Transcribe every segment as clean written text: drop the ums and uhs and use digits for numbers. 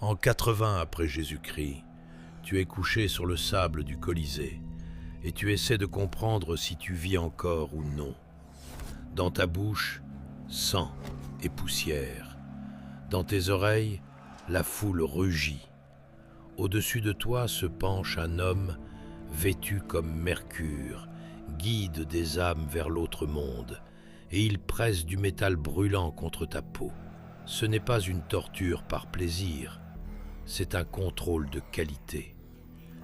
En 80 après Jésus-Christ, tu es couché sur le sable du Colisée et tu essaies de comprendre si tu vis encore ou non. Dans ta bouche, sang et poussière. Dans tes oreilles, la foule rugit. Au-dessus de toi se penche un homme vêtu comme Mercure, guide des âmes vers l'autre monde, et il presse du métal brûlant contre ta peau. Ce n'est pas une torture par plaisir, c'est un contrôle de qualité.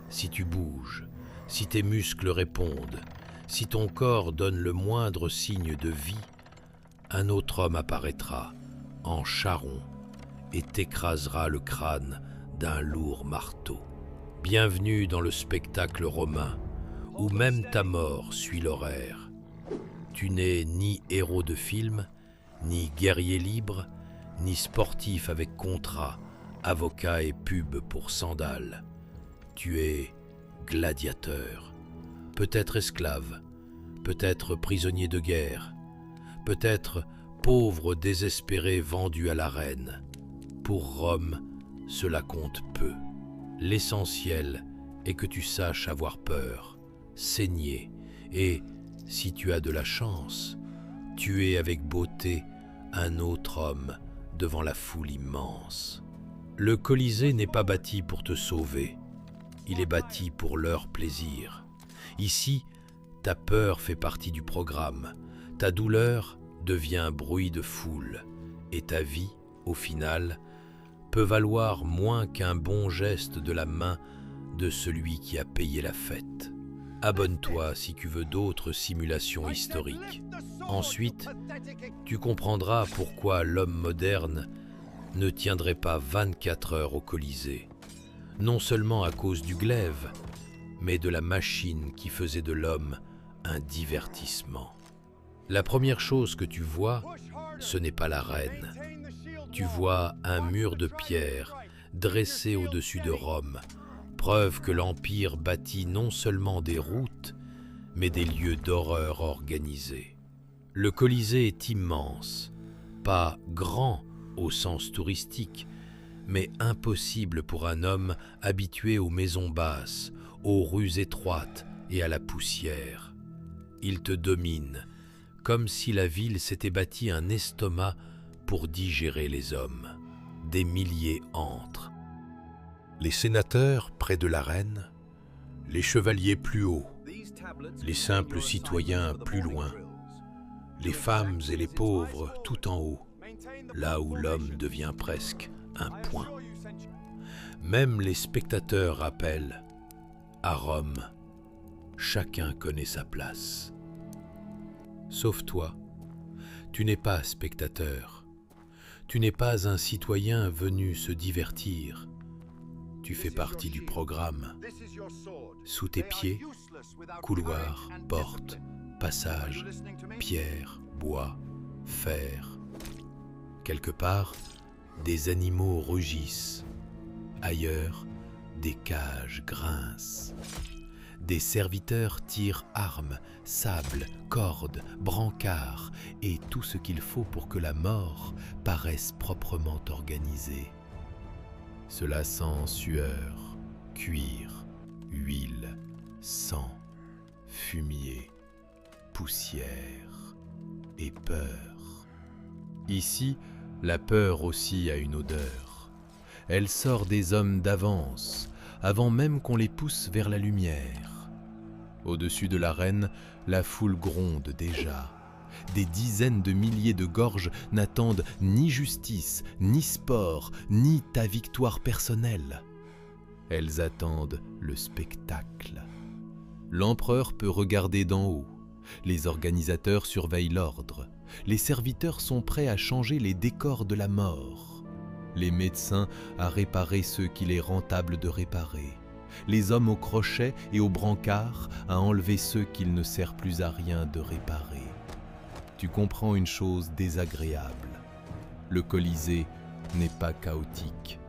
Si tu bouges, si tes muscles répondent, si ton corps donne le moindre signe de vie, un autre homme apparaîtra, en charron, et t'écrasera le crâne d'un lourd marteau. Bienvenue dans le spectacle romain, où même ta mort suit l'horaire. Tu n'es ni héros de film, ni guerrier libre, ni sportif avec contrat, avocat et pub pour sandales. Tu es gladiateur, peut-être esclave, peut-être prisonnier de guerre, peut-être pauvre désespéré vendu à l'arène. Pour Rome, cela compte peu. L'essentiel est que tu saches avoir peur, saigner et, si tu as de la chance, tuer avec beauté un autre homme devant la foule immense. Le Colisée n'est pas bâti pour te sauver, il est bâti pour leur plaisir. Ici, ta peur fait partie du programme, ta douleur devient bruit de foule, et ta vie, au final, peut valoir moins qu'un bon geste de la main de celui qui a payé la fête. Abonne-toi si tu veux d'autres simulations historiques. Ensuite, tu comprendras pourquoi l'homme moderne ne tiendrait pas 24 heures au Colisée, non seulement à cause du glaive, mais de la machine qui faisait de l'homme un divertissement. La première chose que tu vois, ce n'est pas l'arène. Tu vois un mur de pierre dressé au-dessus de Rome, preuve que l'Empire bâtit non seulement des routes, mais des lieux d'horreur organisés. Le Colisée est immense, pas grand au sens touristique, mais impossible pour un homme habitué aux maisons basses, aux rues étroites et à la poussière. Il te domine, comme si la ville s'était bâtie un estomac pour digérer les hommes. Des milliers entrent. Les sénateurs près de l'arène, les chevaliers plus haut, les simples citoyens plus loin, les femmes et les pauvres tout en haut, là où l'homme devient presque un point. Même les spectateurs rappellent, à Rome, chacun connaît sa place. Sauf toi, tu n'es pas spectateur, tu n'es pas un citoyen venu se divertir, tu fais partie du programme. Sous tes pieds, couloirs, portes, passages, pierres, bois, fer. Quelque part, des animaux rugissent. Ailleurs, des cages grincent. Des serviteurs tirent armes, sables, cordes, brancards et tout ce qu'il faut pour que la mort paraisse proprement organisée. Cela sent sueur, cuir, huile, sang, fumier, poussière et peur. Ici, la peur aussi a une odeur. Elle sort des hommes d'avance, avant même qu'on les pousse vers la lumière. Au-dessus de l'arène, la foule gronde déjà. Des dizaines de milliers de gorges n'attendent ni justice, ni sport, ni ta victoire personnelle. Elles attendent le spectacle. L'empereur peut regarder d'en haut. Les organisateurs surveillent l'ordre. Les serviteurs sont prêts à changer les décors de la mort. Les médecins à réparer ceux qu'il est rentable de réparer. Les hommes au crochet et au brancard à enlever ceux qu'il ne sert plus à rien de réparer. Tu comprends une chose désagréable. Le Colisée n'est pas chaotique.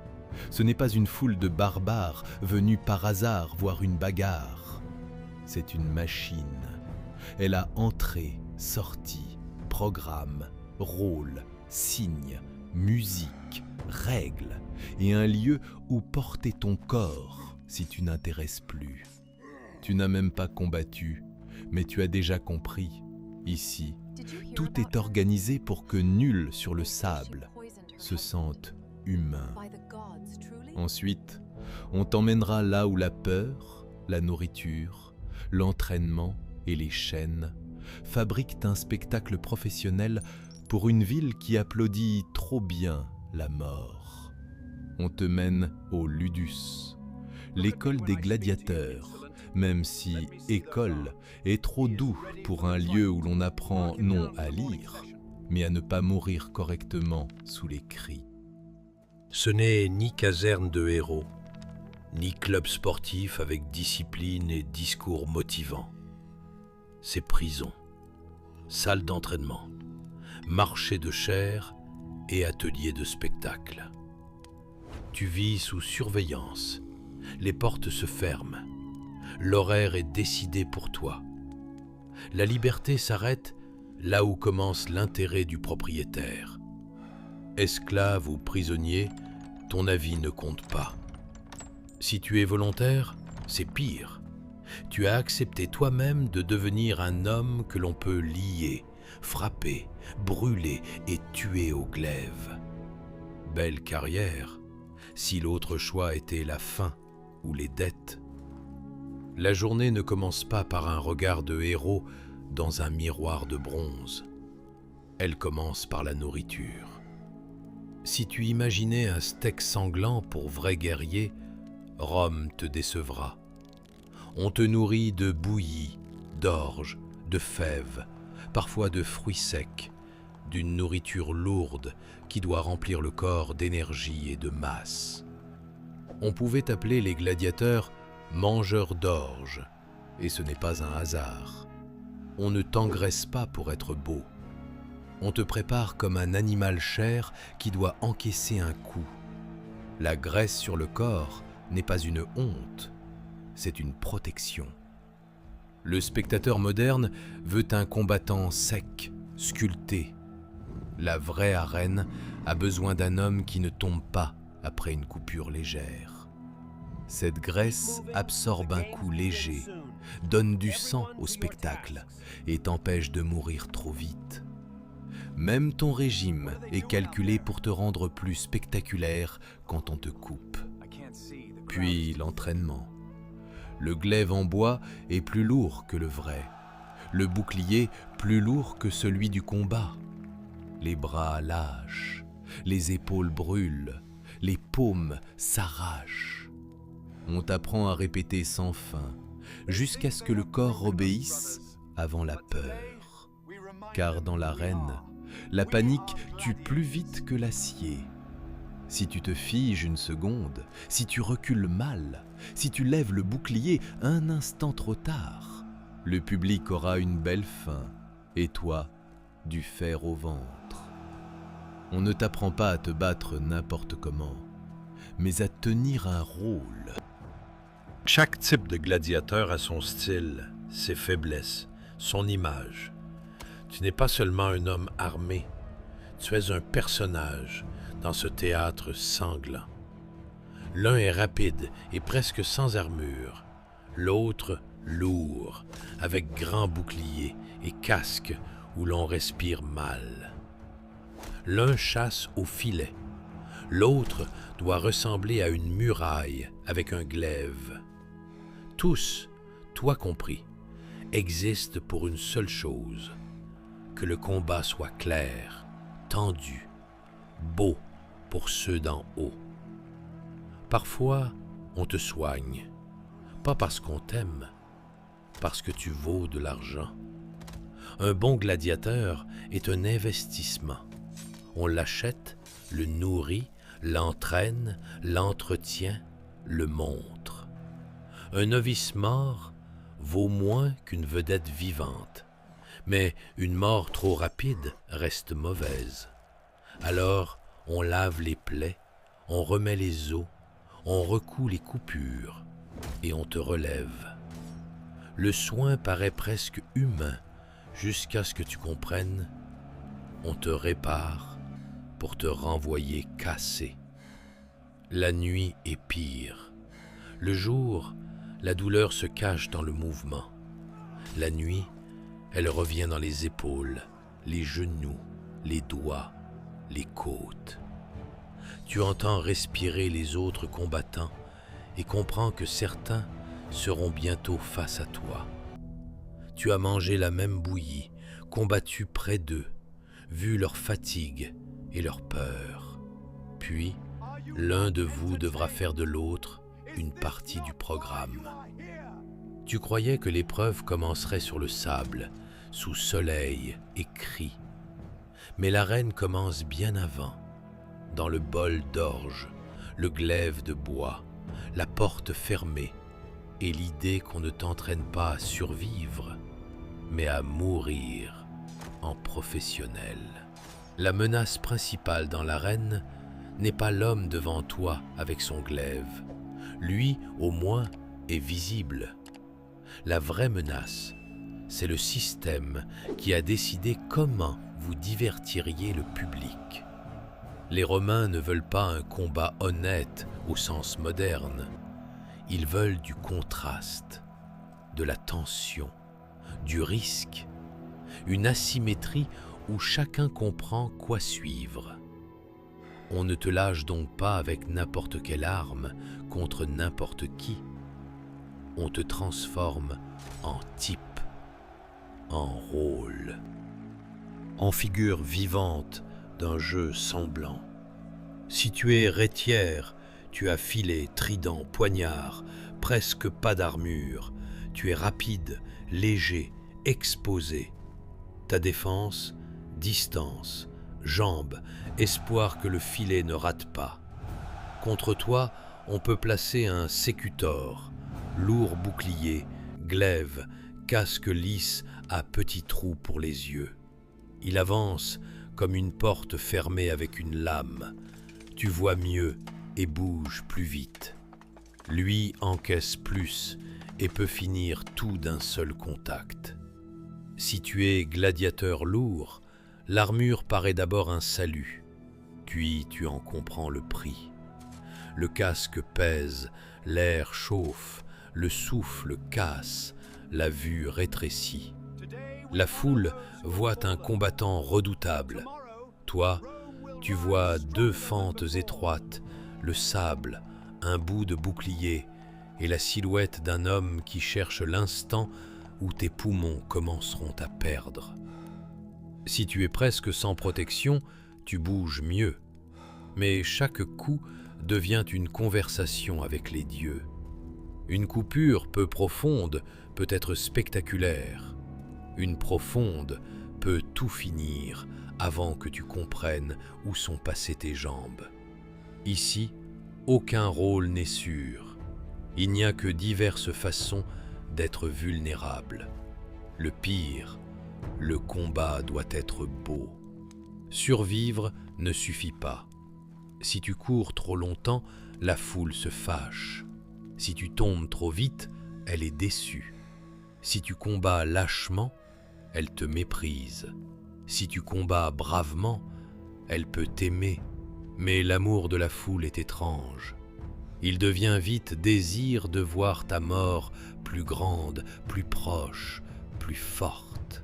Ce n'est pas une foule de barbares venus par hasard voir une bagarre. C'est une machine. Elle a entrée, sortie, programme, rôle, signe, musique, règles et un lieu où porter ton corps si tu n'intéresses plus. Tu n'as même pas combattu, mais tu as déjà compris. Ici, tout est organisé pour que nul sur le sable se sente humain. Ensuite, on t'emmènera là où la peur, la nourriture, l'entraînement et les chaînes fabriquent un spectacle professionnel pour une ville qui applaudit trop bien la mort. On te mène au Ludus, l'école des gladiateurs, même si école est trop doux pour un lieu où l'on apprend non à lire, mais à ne pas mourir correctement sous les cris. Ce n'est ni caserne de héros, ni club sportif avec discipline et discours motivants. C'est prison, salle d'entraînement, marché de chair et atelier de spectacle. Tu vis sous surveillance, les portes se ferment, l'horaire est décidé pour toi. La liberté s'arrête là où commence l'intérêt du propriétaire. Esclave ou prisonnier, ton avis ne compte pas. Si tu es volontaire, c'est pire. Tu as accepté toi-même de devenir un homme que l'on peut lier, frapper, brûler et tuer au glaive. Belle carrière, si l'autre choix était la faim ou les dettes. La journée ne commence pas par un regard de héros dans un miroir de bronze. Elle commence par la nourriture. Si tu imaginais un steak sanglant pour vrais guerriers, Rome te décevra. On te nourrit de bouillie, d'orge, de fèves, parfois de fruits secs, d'une nourriture lourde qui doit remplir le corps d'énergie et de masse. On pouvait appeler les gladiateurs mangeurs d'orge, et ce n'est pas un hasard. On ne t'engraisse pas pour être beau. On te prépare comme un animal cher qui doit encaisser un coup. La graisse sur le corps n'est pas une honte, c'est une protection. Le spectateur moderne veut un combattant sec, sculpté. La vraie arène a besoin d'un homme qui ne tombe pas après une coupure légère. Cette graisse absorbe un coup léger, donne du sang au spectacle et t'empêche de mourir trop vite. Même ton régime est calculé pour te rendre plus spectaculaire quand on te coupe. Puis l'entraînement. Le glaive en bois est plus lourd que le vrai. Le bouclier plus lourd que celui du combat. Les bras lâchent, les épaules brûlent, les paumes s'arrachent. On t'apprend à répéter sans fin, jusqu'à ce que le corps obéisse avant la peur. Car dans l'arène, la panique tue plus vite que l'acier. Si tu te figes une seconde, si tu recules mal, si tu lèves le bouclier un instant trop tard, le public aura une belle fin, et toi, du fer au ventre. On ne t'apprend pas à te battre n'importe comment, mais à tenir un rôle. Chaque type de gladiateur a son style, ses faiblesses, son image. Tu n'es pas seulement un homme armé, tu es un personnage dans ce théâtre sanglant. L'un est rapide et presque sans armure, l'autre lourd, avec grand bouclier et casque où l'on respire mal. L'un chasse au filet, l'autre doit ressembler à une muraille avec un glaive. Tous, toi compris, existent pour une seule chose, que le combat soit clair, tendu, beau pour ceux d'en haut. Parfois, on te soigne, pas parce qu'on t'aime, parce que tu vaux de l'argent. Un bon gladiateur est un investissement. On l'achète, le nourrit, l'entraîne, l'entretient, le montre. Un novice mort vaut moins qu'une vedette vivante, mais une mort trop rapide reste mauvaise. Alors, on lave les plaies, on remet les os, on recoud les coupures et on te relève. Le soin paraît presque humain jusqu'à ce que tu comprennes, on te répare pour te renvoyer cassé. La nuit est pire. Le jour, la douleur se cache dans le mouvement. La nuit, elle revient dans les épaules, les genoux, les doigts, les côtes. Tu entends respirer les autres combattants et comprends que certains seront bientôt face à toi. Tu as mangé la même bouillie, combattu près d'eux, vu leur fatigue et leur peur. Puis, l'un de vous devra faire de l'autre une partie du programme. Tu croyais que l'épreuve commencerait sur le sable, sous soleil et cris. Mais l'arène commence bien avant, dans le bol d'orge, le glaive de bois, la porte fermée et l'idée qu'on ne t'entraîne pas à survivre, mais à mourir en professionnel. La menace principale dans l'arène n'est pas l'homme devant toi avec son glaive. Lui, au moins, est visible. La vraie menace, c'est le système qui a décidé comment vous divertiriez le public. Les Romains ne veulent pas un combat honnête au sens moderne. Ils veulent du contraste, de la tension, du risque, une asymétrie où chacun comprend quoi suivre. On ne te lâche donc pas avec n'importe quelle arme contre n'importe qui. On te transforme en type, en rôle, en figure vivante d'un jeu semblant. Si tu es rétière, tu as filet, trident, poignard, presque pas d'armure. Tu es rapide, léger, exposé. Ta défense, distance, jambes, espoir que le filet ne rate pas. Contre toi, on peut placer un sécutor, lourd bouclier, glaive, casque lisse à petits trous pour les yeux. Il avance comme une porte fermée avec une lame. Tu vois mieux et bouge plus vite. Lui encaisse plus et peut finir tout d'un seul contact. Si tu es gladiateur lourd, l'armure paraît d'abord un salut, puis tu en comprends le prix. Le casque pèse, l'air chauffe, le souffle casse, la vue rétrécit. La foule voit un combattant redoutable. Toi, tu vois deux fentes étroites, le sable, un bout de bouclier et la silhouette d'un homme qui cherche l'instant où tes poumons commenceront à perdre. Si tu es presque sans protection, tu bouges mieux. Mais chaque coup devient une conversation avec les dieux. Une coupure peu profonde peut être spectaculaire. Une profonde peut tout finir avant que tu comprennes où sont passées tes jambes. Ici, aucun rôle n'est sûr. Il n'y a que diverses façons d'être vulnérable. Le pire, le combat doit être beau. Survivre ne suffit pas. Si tu cours trop longtemps, la foule se fâche. Si tu tombes trop vite, elle est déçue. Si tu combats lâchement, elle te méprise. Si tu combats bravement, elle peut t'aimer. Mais l'amour de la foule est étrange. Il devient vite désir de voir ta mort plus grande, plus proche, plus forte.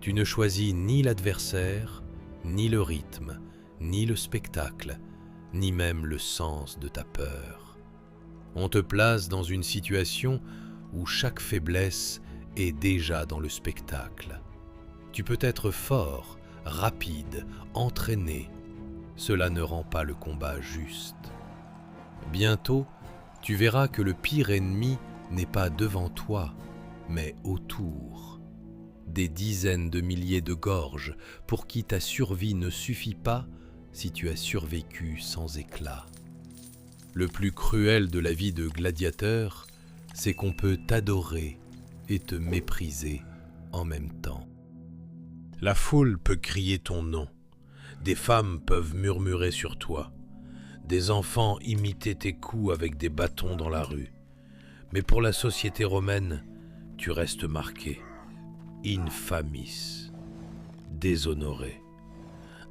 Tu ne choisis ni l'adversaire, ni le rythme, ni le spectacle, ni même le sens de ta peur. On te place dans une situation où chaque faiblesse est déjà dans le spectacle. Tu peux être fort, rapide, entraîné. Cela ne rend pas le combat juste. Bientôt, tu verras que le pire ennemi n'est pas devant toi, mais autour. Des dizaines de milliers de gorges pour qui ta survie ne suffit pas si tu as survécu sans éclat. Le plus cruel de la vie de gladiateur, c'est qu'on peut t'adorer et te mépriser en même temps. La foule peut crier ton nom, des femmes peuvent murmurer sur toi, des enfants imiter tes coups avec des bâtons dans la rue. Mais pour la société romaine, tu restes marqué, infamis, déshonoré,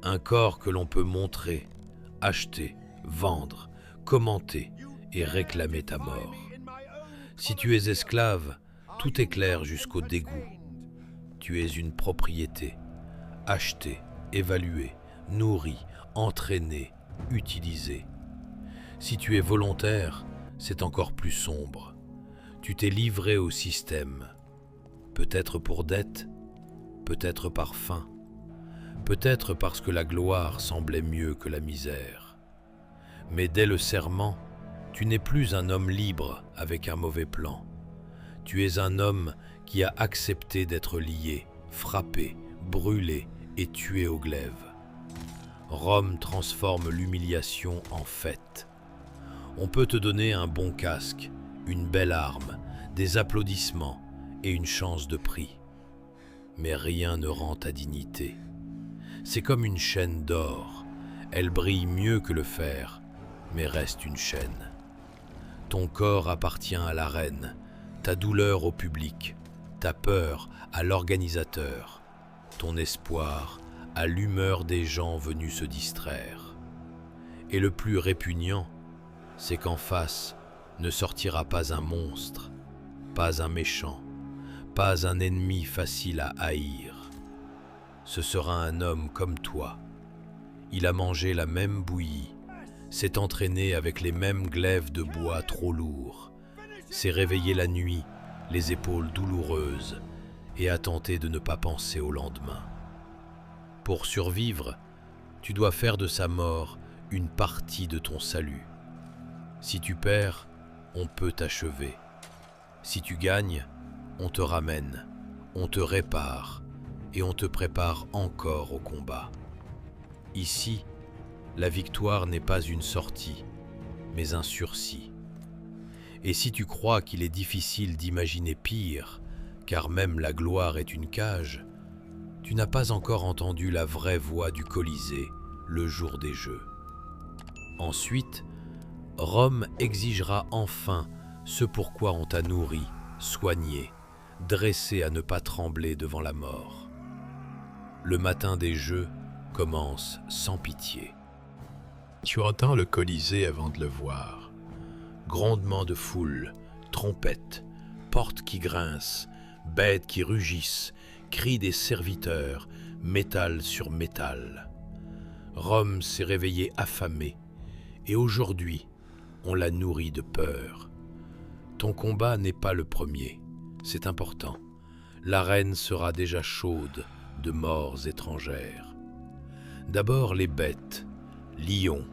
un corps que l'on peut montrer, acheter, vendre, commenter et réclamer ta mort. Si tu es esclave, tout est clair jusqu'au dégoût. Tu es une propriété, achetée, évaluée, nourrie, entraînée, utilisée. Si tu es volontaire, c'est encore plus sombre. Tu t'es livré au système, peut-être pour dette, peut-être par faim, peut-être parce que la gloire semblait mieux que la misère. Mais dès le serment, tu n'es plus un homme libre avec un mauvais plan. Tu es un homme qui a accepté d'être lié, frappé, brûlé et tué au glaive. Rome transforme l'humiliation en fête. On peut te donner un bon casque, une belle arme, des applaudissements et une chance de prix. Mais rien ne rend ta dignité. C'est comme une chaîne d'or. Elle brille mieux que le fer, mais reste une chaîne. Ton corps appartient à la reine, ta douleur au public, ta peur à l'organisateur, ton espoir à l'humeur des gens venus se distraire. Et le plus répugnant, c'est qu'en face ne sortira pas un monstre, pas un méchant, pas un ennemi facile à haïr. Ce sera un homme comme toi. Il a mangé la même bouillie, s'est entraîné avec les mêmes glaives de bois trop lourds, s'est réveillé la nuit, les épaules douloureuses, et a tenté de ne pas penser au lendemain. Pour survivre, tu dois faire de sa mort une partie de ton salut. Si tu perds, on peut t'achever. Si tu gagnes, on te ramène, on te répare et on te prépare encore au combat. Ici, la victoire n'est pas une sortie, mais un sursis. Et si tu crois qu'il est difficile d'imaginer pire, car même la gloire est une cage, tu n'as pas encore entendu la vraie voix du Colisée le jour des Jeux. Ensuite, Rome exigera enfin ce pourquoi on t'a nourri, soigné, dressé à ne pas trembler devant la mort. Le matin des Jeux commence sans pitié. Tu entends le Colisée avant de le voir. Grondements de foule, trompettes, portes qui grincent, bêtes qui rugissent, cris des serviteurs, métal sur métal. Rome s'est réveillée affamée, et aujourd'hui, on la nourrit de peur. Ton combat n'est pas le premier, c'est important. L'arène sera déjà chaude de morts étrangères. D'abord les bêtes, lions,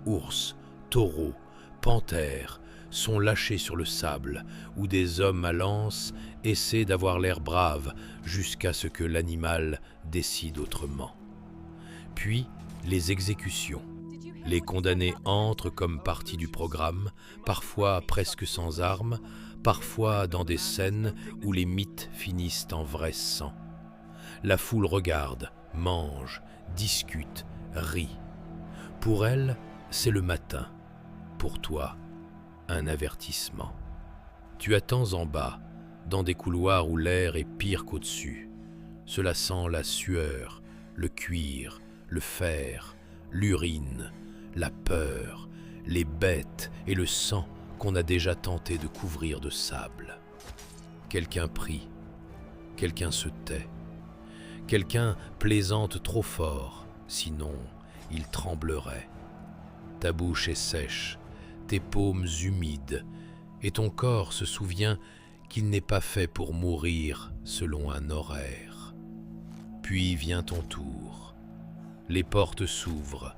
ours, taureaux, panthères, sont lâchés sur le sable, où des hommes à lance essaient d'avoir l'air braves jusqu'à ce que l'animal décide autrement. Puis les exécutions. Les condamnés entrent comme partie du programme, parfois presque sans armes, parfois dans des scènes où les mythes finissent en vrai sang. La foule regarde, mange, discute, rit. Pour elle, c'est le matin. Pour toi, un avertissement. Tu attends en bas, dans des couloirs où l'air est pire qu'au-dessus. Cela sent la sueur, le cuir, le fer, l'urine, la peur, les bêtes et le sang qu'on a déjà tenté de couvrir de sable. Quelqu'un prie, quelqu'un se tait, quelqu'un plaisante trop fort, sinon il tremblerait. Ta bouche est sèche, tes paumes humides, et ton corps se souvient qu'il n'est pas fait pour mourir selon un horaire. Puis vient ton tour. Les portes s'ouvrent,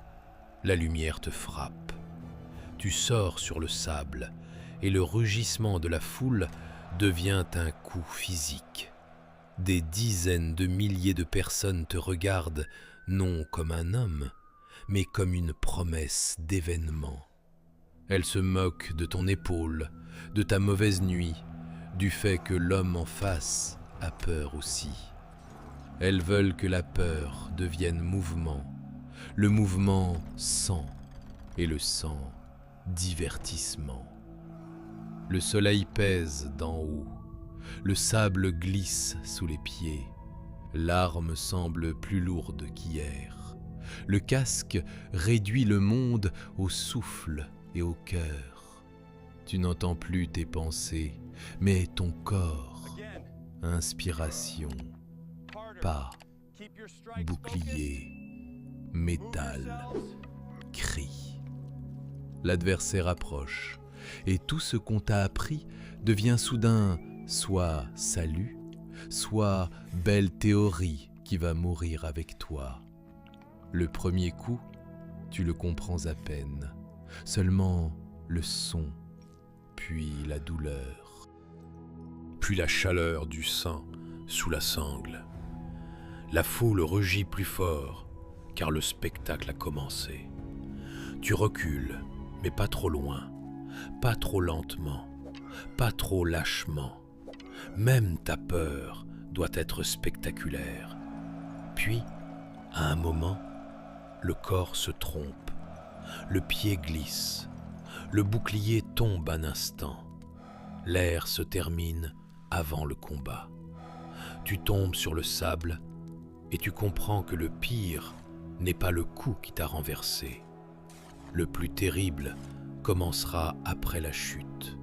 la lumière te frappe. Tu sors sur le sable, et le rugissement de la foule devient un coup physique. Des dizaines de milliers de personnes te regardent non comme un homme, mais comme une promesse d'événement. Elles se moquent de ton épaule, de ta mauvaise nuit, du fait que l'homme en face a peur aussi. Elles veulent que la peur devienne mouvement, le mouvement sang et le sang divertissement. Le soleil pèse d'en haut, le sable glisse sous les pieds, l'arme semble plus lourde qu'hier, Le casque réduit le monde au souffle et au cœur. Tu n'entends plus tes pensées, mais ton corps. Inspiration, pas, bouclier, métal, cri. L'adversaire approche, et tout ce qu'on t'a appris devient soudain soit salut, soit belle théorie qui va mourir avec toi. Le premier coup, tu le comprends à peine, seulement le son, puis la douleur. Puis la chaleur du sang sous la sangle. La foule rugit plus fort, car le spectacle a commencé. Tu recules, mais pas trop loin, pas trop lentement, pas trop lâchement. Même ta peur doit être spectaculaire. Puis, à un moment, le corps se trompe, le pied glisse, le bouclier tombe un instant, l'air se termine avant le combat. Tu tombes sur le sable et tu comprends que le pire n'est pas le coup qui t'a renversé. Le plus terrible commencera après la chute,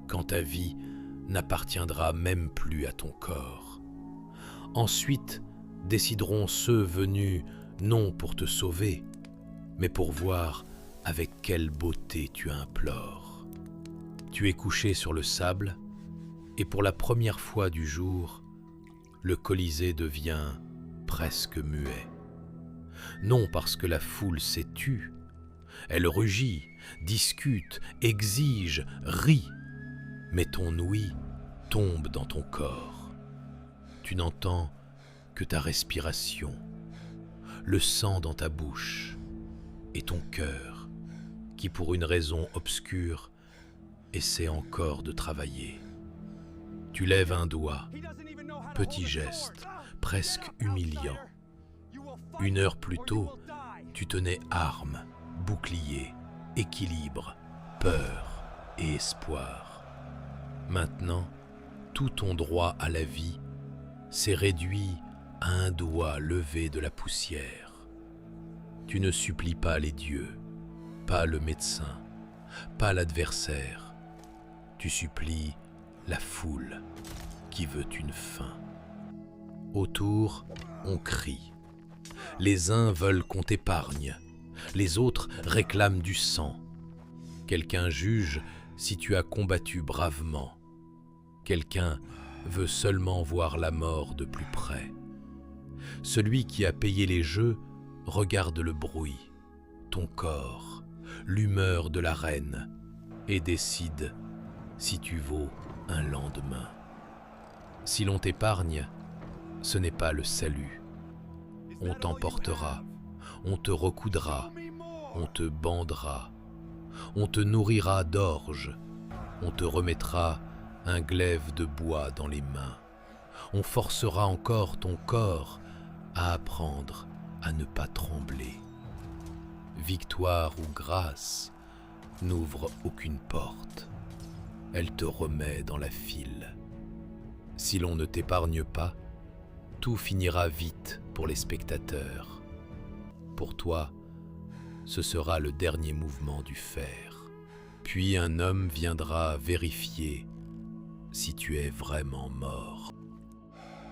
quand ta vie n'appartiendra même plus à ton corps. Ensuite, décideront ceux venus non pour te sauver, mais pour voir avec quelle beauté tu implores. Tu es couché sur le sable, et pour la première fois du jour, le Colisée devient presque muet. Non parce que la foule s'est tue, elle rugit, discute, exige, rit, mais ton ouïe tombe dans ton corps. Tu n'entends que ta respiration, le sang dans ta bouche et ton cœur qui, pour une raison obscure, essaie encore de travailler. Tu lèves un doigt, petit geste, presque humiliant. 1 heure plus tôt, tu tenais arme, bouclier, équilibre, peur et espoir. Maintenant, tout ton droit à la vie s'est réduit à un doigt levé de la poussière. Tu ne supplies pas les dieux, pas le médecin, pas l'adversaire. Tu supplies la foule qui veut une fin. Autour, on crie. Les uns veulent qu'on t'épargne, les autres réclament du sang. Quelqu'un juge si tu as combattu bravement. Quelqu'un veut seulement voir la mort de plus près. Celui qui a payé les jeux regarde le bruit, ton corps, l'humeur de l'arène et décide si tu vaux un lendemain. Si l'on t'épargne, ce n'est pas le salut. On t'emportera, on te recoudra, on te bandera, on te nourrira d'orge, on te remettra un glaive de bois dans les mains. On forcera encore ton corps à apprendre à ne pas trembler. Victoire ou grâce n'ouvre aucune porte. Elle te remet dans la file. Si l'on ne t'épargne pas, tout finira vite pour les spectateurs. Pour toi, ce sera le dernier mouvement du fer. Puis un homme viendra vérifier si tu es vraiment mort.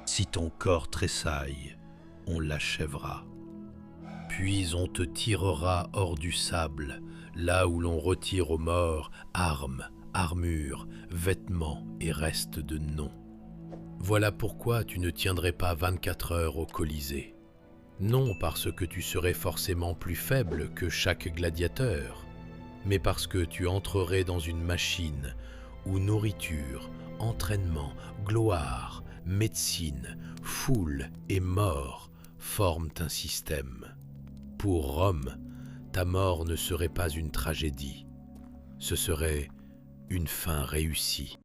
Si ton corps tressaille, on l'achèvera. Puis on te tirera hors du sable, là où l'on retire aux morts armes, armure, vêtements et restes de nom. Voilà pourquoi tu ne tiendrais pas 24 heures au Colisée. Non parce que tu serais forcément plus faible que chaque gladiateur, mais parce que tu entrerais dans une machine où nourriture, entraînement, gloire, médecine, foule et mort forment un système. Pour Rome, ta mort ne serait pas une tragédie, ce serait une fin réussie.